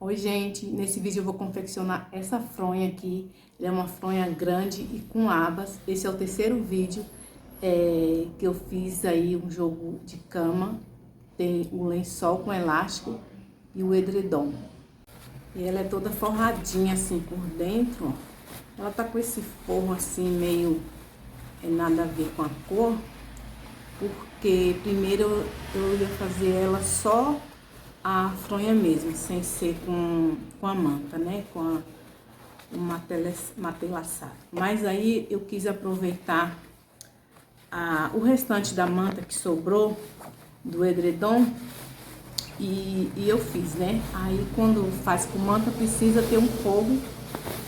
Oi, gente, nesse vídeo eu vou confeccionar essa fronha aqui. Ela é uma fronha grande e com abas. Esse é o terceiro vídeo que eu fiz aí um jogo de cama. Tem o lençol com elástico e o edredom. E ela é toda forradinha assim por dentro, ó. Ela tá com esse forro assim meio nada a ver com a cor, porque primeiro eu ia fazer ela só a fronha mesmo, sem ser com a manta, né? Com o matelaçado. Mas aí eu quis aproveitar o restante da manta que sobrou do edredom e eu fiz, né? Aí quando faz com manta precisa ter um forro,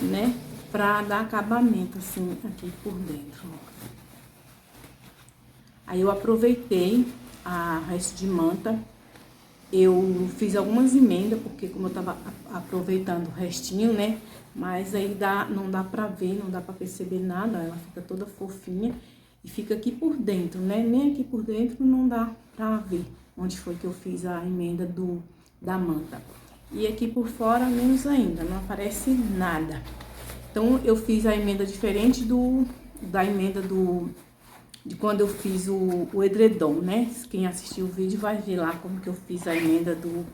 né? Pra dar acabamento assim aqui por dentro, ó. Aí eu aproveitei a resto de manta. Eu fiz algumas emendas, porque como eu tava aproveitando o restinho, né? Mas aí não dá pra ver, não dá pra perceber nada. Ela fica toda fofinha e fica aqui por dentro, né? Nem aqui por dentro não dá pra ver onde foi que eu fiz a emenda da manta. E aqui por fora, menos ainda, não aparece nada. Então, eu fiz a emenda diferente da emenda de quando eu fiz o edredom, né? Quem assistiu o vídeo vai ver lá como que eu fiz a emenda do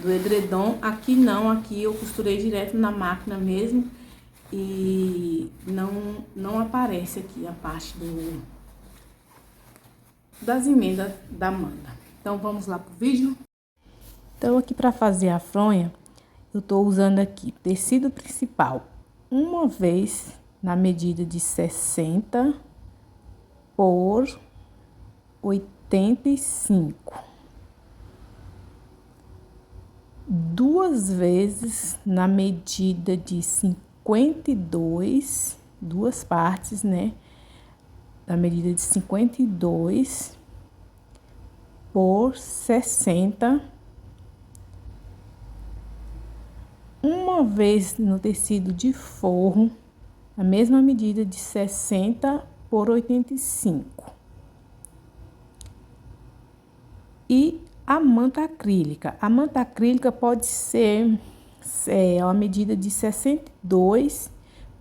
edredom. Aqui não, aqui eu costurei direto na máquina mesmo e não aparece aqui a parte das emendas da manta. Então, vamos lá pro vídeo? Então, aqui para fazer a fronha, eu tô usando aqui tecido principal, uma vez na medida de 60 por 85, duas vezes na medida de 52, duas partes, né? Na medida de 52 por 60, uma vez no tecido de forro, a mesma medida de 60 por 85. E a manta acrílica. A manta acrílica pode ser a medida de 62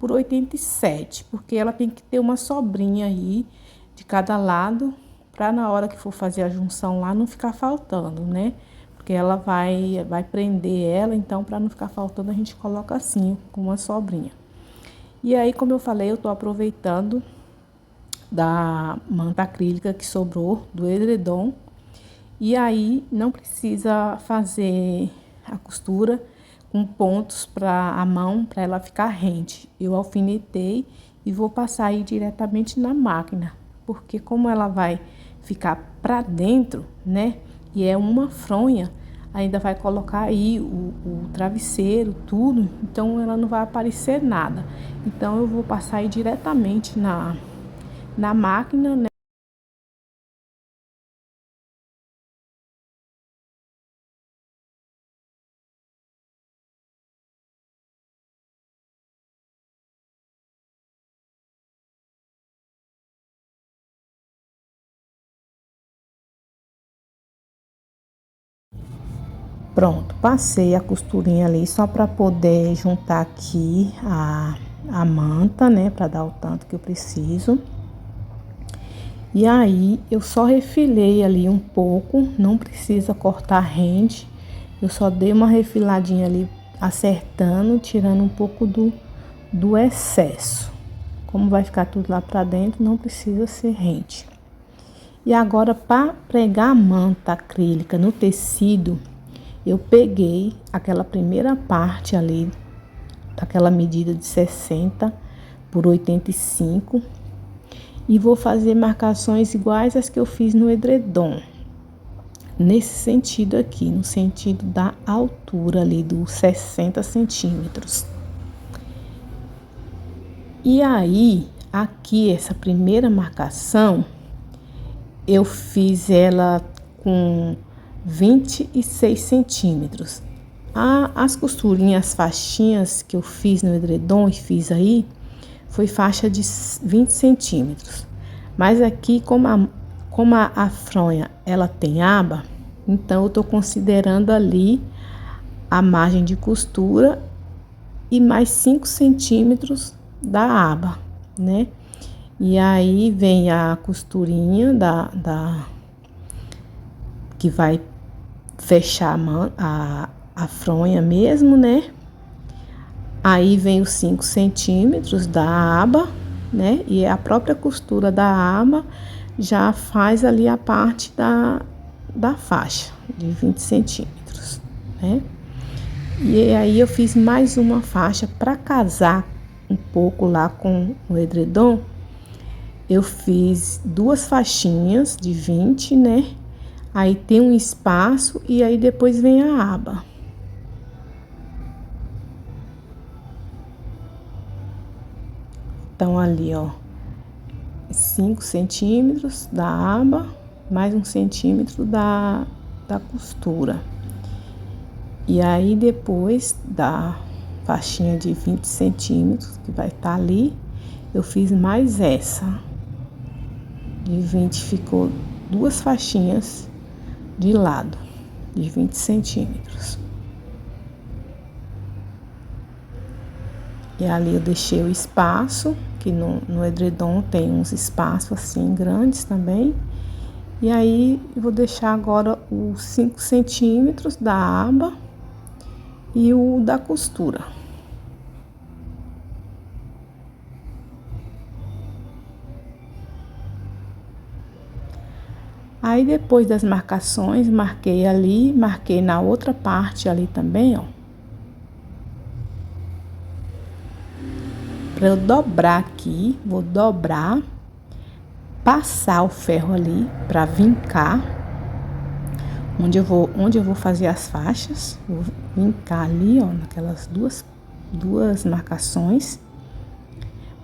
por 87, porque ela tem que ter uma sobrinha aí de cada lado, para na hora que for fazer a junção lá não ficar faltando, né? Porque ela vai prender ela, então para não ficar faltando a gente coloca assim, com uma sobrinha. E aí, como eu falei, eu tô aproveitando da manta acrílica que sobrou do edredom. E aí, não precisa fazer a costura com pontos para a mão, para ela ficar rente. Eu alfinetei e vou passar aí diretamente na máquina, porque como ela vai ficar para dentro, né? E é uma fronha, ainda vai colocar aí o travesseiro, tudo, então ela não vai aparecer nada. Então, eu vou passar aí diretamente na máquina, né? Pronto, passei a costurinha ali só para poder juntar aqui a manta, né? Para dar o tanto que eu preciso. E aí, eu só refilei ali um pouco, não precisa cortar rente. Eu só dei uma refiladinha ali, acertando, tirando um pouco do excesso. Como vai ficar tudo lá para dentro, não precisa ser rente. E agora, para pregar a manta acrílica no tecido, eu peguei aquela primeira parte ali, daquela medida de 60 por 85, e vou fazer marcações iguais às que eu fiz no edredom. Nesse sentido aqui, no sentido da altura ali dos 60 centímetros. E aí, aqui, essa primeira marcação, eu fiz ela com 26 centímetros. As costurinhas, as faixinhas que eu fiz no edredom e fiz aí, foi faixa de 20 centímetros. Mas aqui, como a fronha, ela tem aba, então eu tô considerando ali a margem de costura e mais 5 centímetros da aba, né? E aí vem a costurinha que vai fechar a fronha mesmo, né? Aí vem os 5 centímetros da aba, né? E a própria costura da aba já faz ali a parte da faixa de 20 centímetros, né? E aí eu fiz mais uma faixa para casar um pouco lá com o edredom. Eu fiz 2 faixinhas de 20, né? Aí tem um espaço e aí depois vem a aba. Então, ali, ó, 5 centímetros da aba, mais 1 centímetro da costura. E aí, depois da faixinha de 20 centímetros, que vai estar ali, eu fiz mais essa. De 20, ficou 2 faixinhas de lado, de 20 centímetros. E ali eu deixei o espaço, que no edredom tem uns espaços assim grandes também. E aí eu vou deixar agora os 5 centímetros da aba e o da costura. Aí depois das marcações, marquei ali, marquei na outra parte ali também, ó. Para eu dobrar aqui, vou dobrar, passar o ferro ali para vincar, onde eu vou fazer as faixas, vou vincar ali, ó, naquelas duas marcações,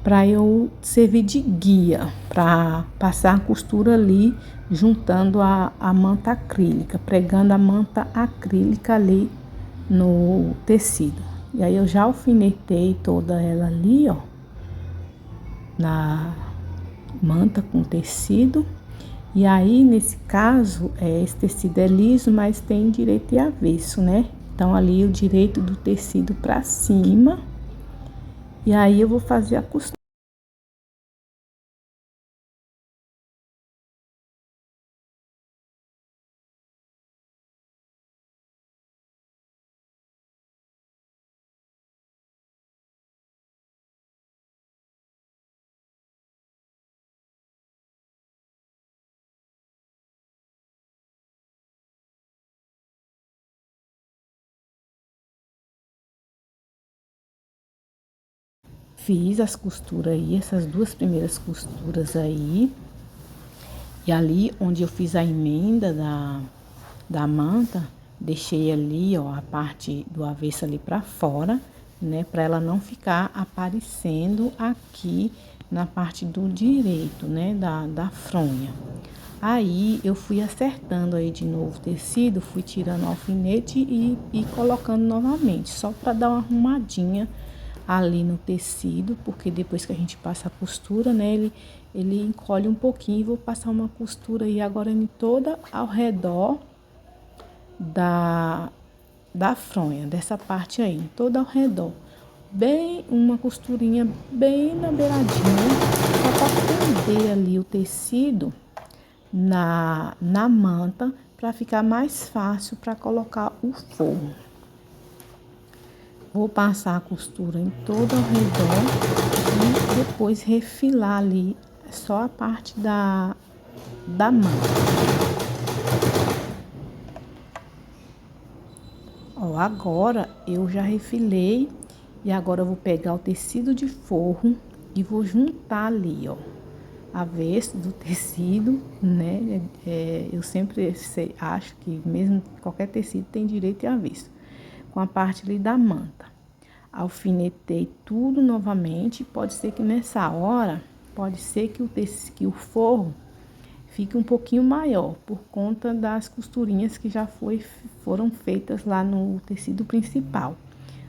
para eu servir de guia, para passar a costura ali, juntando a manta acrílica, pregando a manta acrílica ali no tecido. E aí eu já alfinetei toda ela ali, ó, na manta com tecido. E aí, nesse caso, esse tecido é liso, mas tem direito e avesso, né? Então, ali o direito do tecido pra cima. E aí, eu vou fazer a costura. Fiz as costuras aí, essas 2 primeiras costuras aí. E ali onde eu fiz a emenda da manta, deixei ali, ó, a parte do avesso ali pra fora, né? Pra ela não ficar aparecendo aqui na parte do direito, né? Da fronha. Aí eu fui acertando aí de novo o tecido, fui tirando o alfinete e colocando novamente, só para dar uma arrumadinha ali no tecido, porque depois que a gente passa a costura, né, ele encolhe um pouquinho. Vou passar uma costura aí agora em toda ao redor da fronha, dessa parte aí, toda ao redor. Bem, uma costurinha bem na beiradinha, só para prender ali o tecido na manta, para ficar mais fácil para colocar o forro. Vou passar a costura em todo ao redor e depois refilar ali só a parte da manta. Ó, agora eu já refilei e agora eu vou pegar o tecido de forro e vou juntar ali, ó, avesso do tecido, né? Eu sempre acho que mesmo qualquer tecido tem direito e avesso, com a parte ali da manta. Alfinetei tudo novamente. Pode ser que nessa hora, pode ser que o forro fique um pouquinho maior, por conta das costurinhas que já foram feitas lá no tecido principal.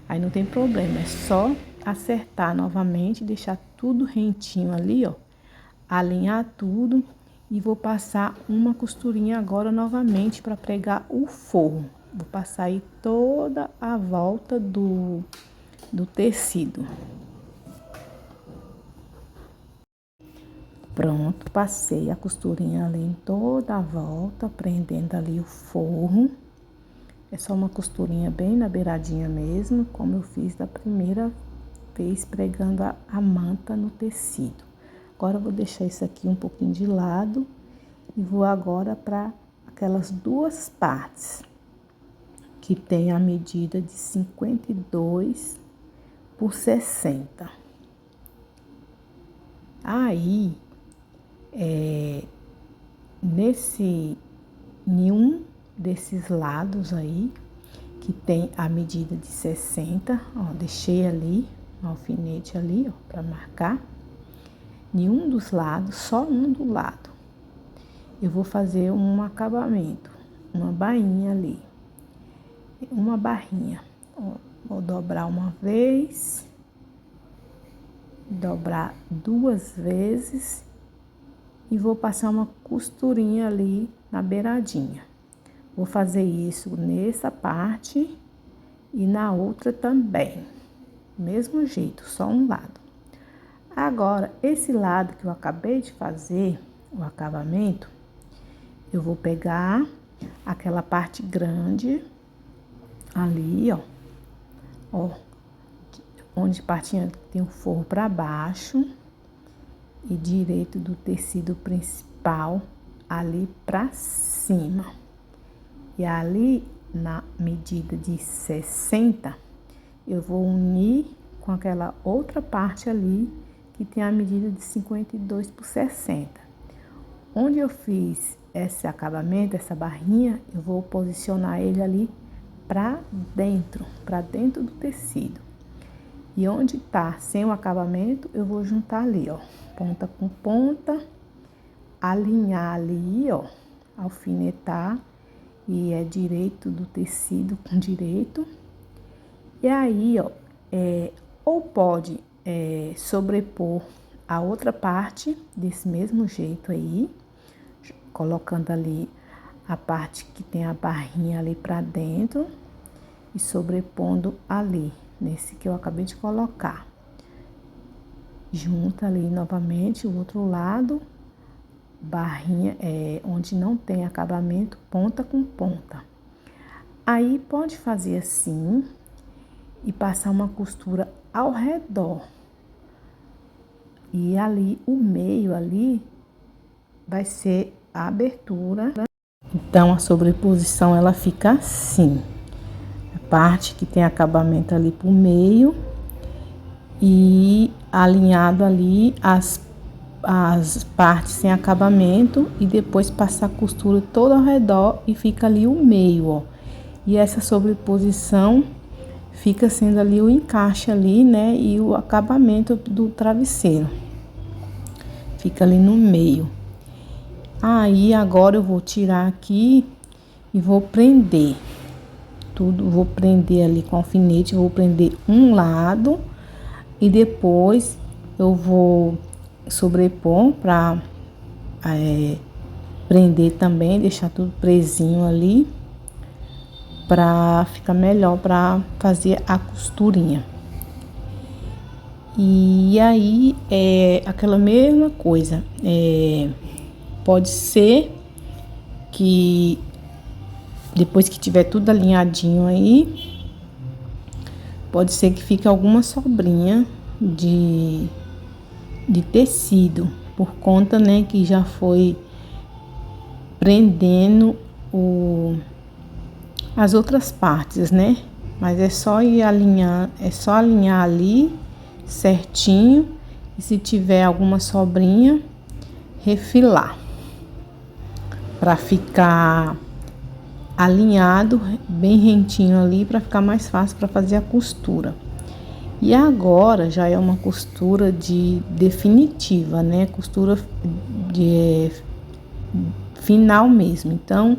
Aí não tem problema, é só acertar novamente, deixar tudo rentinho ali, ó, alinhar tudo e vou passar uma costurinha agora novamente para pregar o forro. Vou passar aí toda a volta do tecido. Pronto, passei a costurinha ali em toda a volta, prendendo ali o forro. É só uma costurinha bem na beiradinha mesmo, como eu fiz da primeira vez, pregando a manta no tecido. Agora eu vou deixar isso aqui um pouquinho de lado e vou agora para aquelas duas partes que tem a medida de 52 por 60. Aí, nenhum desses lados aí, que tem a medida de 60, ó, deixei ali, um alfinete ali, ó, pra marcar. Nenhum dos lados, só um do lado. Eu vou fazer um acabamento, uma bainha ali. Uma barrinha. Ó, vou dobrar uma vez, dobrar duas vezes e vou passar uma costurinha ali na beiradinha. Vou fazer isso nessa parte e na outra também. Mesmo jeito, só um lado. Agora, esse lado que eu acabei de fazer, o acabamento, eu vou pegar aquela parte grande ali, ó. Ó, onde partinha tem o forro para baixo e direito do tecido principal ali para cima. E ali, na medida de 60, eu vou unir com aquela outra parte ali, que tem a medida de 52 por 60. Onde eu fiz esse acabamento, essa barrinha, eu vou posicionar ele ali para dentro do tecido. E onde tá sem o acabamento, eu vou juntar ali, ó, ponta com ponta, alinhar ali, ó, alfinetar. E é direito do tecido com direito. E aí, ó, ou pode sobrepor a outra parte desse mesmo jeito aí, colocando ali a parte que tem a barrinha ali pra dentro e sobrepondo ali, nesse que eu acabei de colocar. Junta ali novamente o outro lado. Barrinha onde não tem acabamento, ponta com ponta. Aí pode fazer assim e passar uma costura ao redor. E ali, o meio ali, vai ser a abertura. Então, a sobreposição, ela fica assim. A parte que tem acabamento ali pro meio e alinhado ali as partes sem acabamento e depois passar a costura toda ao redor e fica ali o meio, ó. E essa sobreposição fica sendo ali o encaixe ali, né? E o acabamento do travesseiro. Fica ali no meio. Aí, agora eu vou tirar aqui e vou prender tudo. Vou prender ali com alfinete, vou prender um lado e depois eu vou sobrepor para prender também, deixar tudo presinho ali, para ficar melhor para fazer a costurinha. E aí, aquela mesma coisa, pode ser que depois que tiver tudo alinhadinho aí, pode ser que fique alguma sobrinha de tecido, por conta, né, que já foi prendendo as outras partes, né? Mas é só ir alinhar, ali certinho, e se tiver alguma sobrinha, refilar para ficar alinhado, bem rentinho ali, para ficar mais fácil para fazer a costura. E agora já é uma costura definitiva, né? Costura de final mesmo. Então,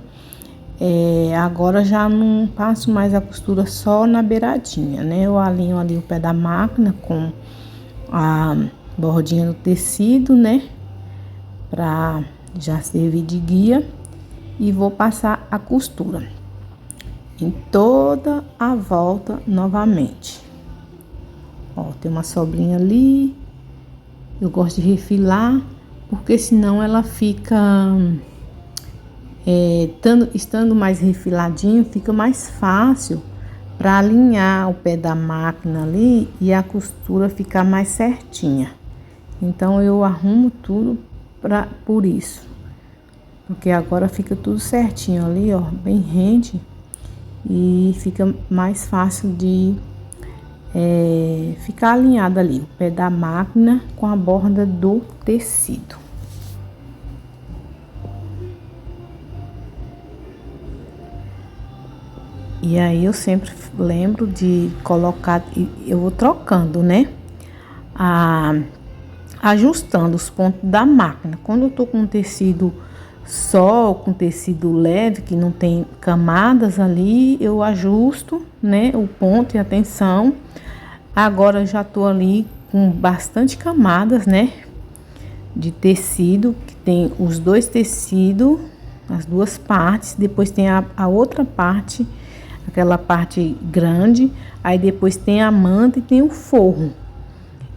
agora já não passo mais a costura só na beiradinha, né? Eu alinho ali o pé da máquina com a bordinha do tecido, né? Pra já servir de guia. E vou passar a costura. em toda a volta novamente. Ó, tem uma sobrinha ali. Eu gosto de refilar, porque senão ela fica estando mais refiladinho, fica mais fácil para alinhar o pé da máquina ali e a costura ficar mais certinha. Então eu arrumo tudo por isso, porque agora fica tudo certinho ali, ó, bem rente, e fica mais fácil de ficar alinhado ali o pé da máquina com a borda do tecido. E aí eu sempre lembro de colocar, eu vou trocando, né? Ajustando os pontos da máquina. Quando eu tô com tecido só, com tecido leve, que não tem camadas ali, eu ajusto, né, o ponto e a tensão. Agora eu já tô ali com bastante camadas, né, de tecido, que tem os dois tecidos, as duas partes, depois tem a outra parte, aquela parte grande, aí depois tem a manta e tem o forro.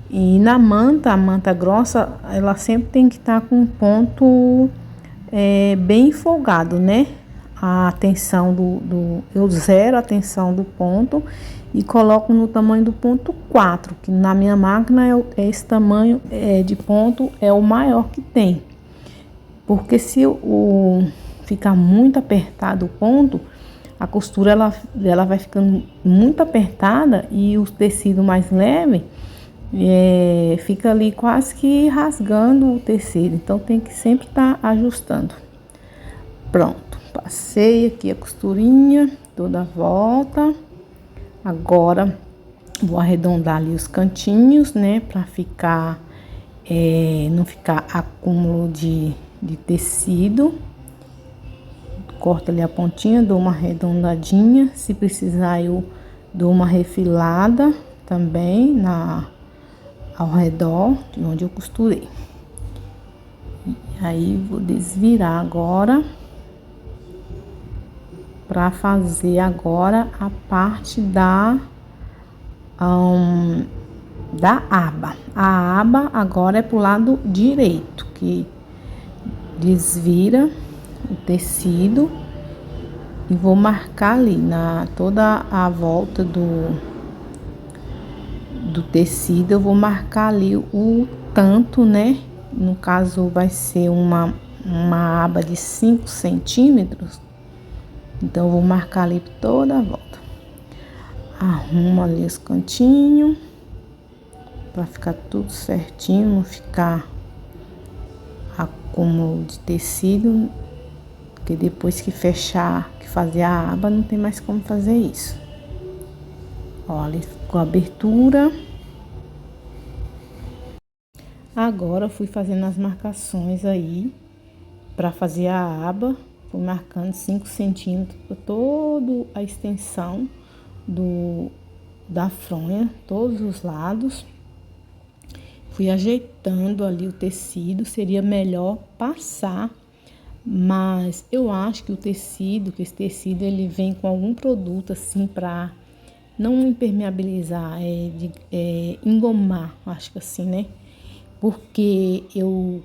E na manta, a manta grossa, ela sempre tem que estar com um ponto bem folgado, né? A tensão eu zero a tensão do ponto e coloco no tamanho do ponto 4, que na minha máquina esse tamanho de ponto é o maior que tem. Porque se ficar muito apertado o ponto, a costura ela vai ficando muito apertada e o tecido mais leve fica ali quase que rasgando o tecido. Então tem que sempre estar ajustando. Pronto, passei aqui a costurinha toda a volta. Agora vou arredondar ali os cantinhos, né, para ficar não ficar acúmulo de tecido. Corto ali a pontinha, dou uma arredondadinha. Se precisar, eu dou uma refilada também ao redor de onde eu costurei. E aí vou desvirar agora para fazer agora a parte da aba. A aba agora é pro lado direito, que desvira o tecido e vou marcar ali toda a volta do tecido. Eu vou marcar ali o tanto, né? No caso vai ser uma aba de 5 centímetros. Então eu vou marcar ali toda a volta. Arrumo ali os cantinhos para ficar tudo certinho, não ficar acúmulo de tecido, porque depois que fechar, que fazer a aba, não tem mais como fazer isso. Olha, ficou a abertura. Agora fui fazendo as marcações aí para fazer a aba. Fui marcando 5 centímetros por toda a extensão da fronha, todos os lados. Fui ajeitando ali o tecido, seria melhor passar, mas eu acho que esse tecido ele vem com algum produto assim para não impermeabilizar, engomar, acho que assim, né? Porque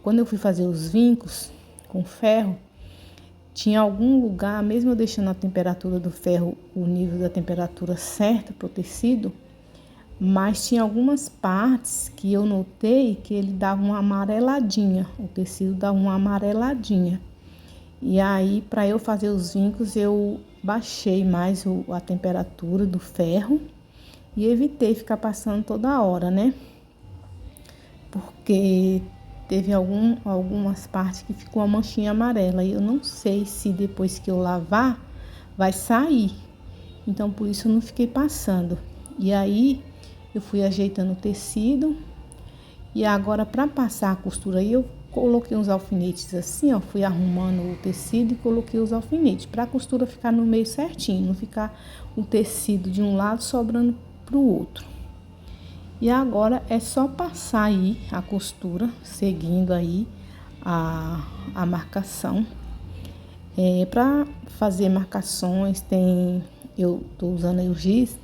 quando eu fui fazer os vincos com ferro, tinha algum lugar, mesmo eu deixando a temperatura do ferro, o nível da temperatura certa para o tecido, mas tinha algumas partes que eu notei que ele dava uma amareladinha, o tecido dava uma amareladinha. E aí, para eu fazer os vincos, eu baixei mais a temperatura do ferro e evitei ficar passando toda hora, né? Porque teve algumas partes que ficou uma manchinha amarela e eu não sei se depois que eu lavar vai sair. Então, por isso eu não fiquei passando. E aí, eu fui ajeitando o tecido e agora para passar a costura aí eu coloquei uns alfinetes assim, ó, fui arrumando o tecido e coloquei os alfinetes para a costura ficar no meio certinho, não ficar o tecido de um lado sobrando pro outro. E agora é só passar aí a costura, seguindo aí a marcação. Para fazer marcações tem eu tô usando aí o giz,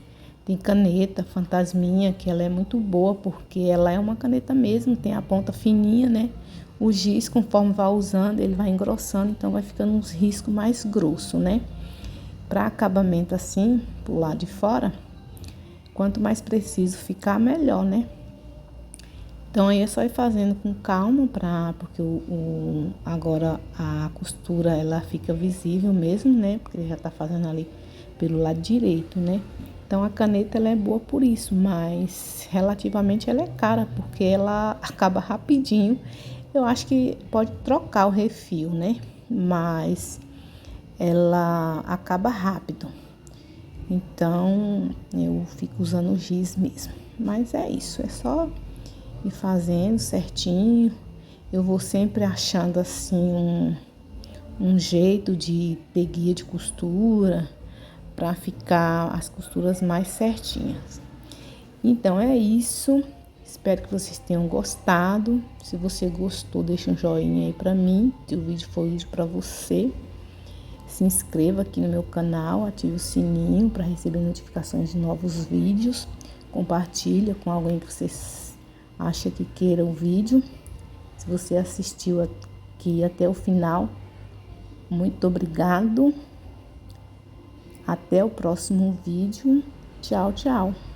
tem caneta Fantasminha, que ela é muito boa, porque ela é uma caneta mesmo, tem a ponta fininha, né? O giz, conforme vai usando, ele vai engrossando, então vai ficando uns riscos mais grossos, né? Para acabamento assim, pro lado de fora, quanto mais preciso ficar, melhor, né? Então aí é só ir fazendo com calma, porque agora a costura ela fica visível mesmo, né? Porque já tá fazendo ali pelo lado direito, né? Então a caneta ela é boa por isso, mas relativamente ela é cara, porque ela acaba rapidinho. Eu acho que pode trocar o refil, né? Mas ela acaba rápido. Então eu fico usando o giz mesmo. Mas é isso, é só ir fazendo certinho. Eu vou sempre achando assim um jeito de ter guia de costura para ficar as costuras mais certinhas. Então é isso. Espero que vocês tenham gostado. Se você gostou, deixa um joinha aí para mim, se o vídeo foi útil para você. Se inscreva aqui no meu canal, ative o sininho para receber notificações de novos vídeos. Compartilha com alguém que você acha que queira o vídeo. Se você assistiu aqui até o final, muito obrigado. Até o próximo vídeo. Tchau, tchau.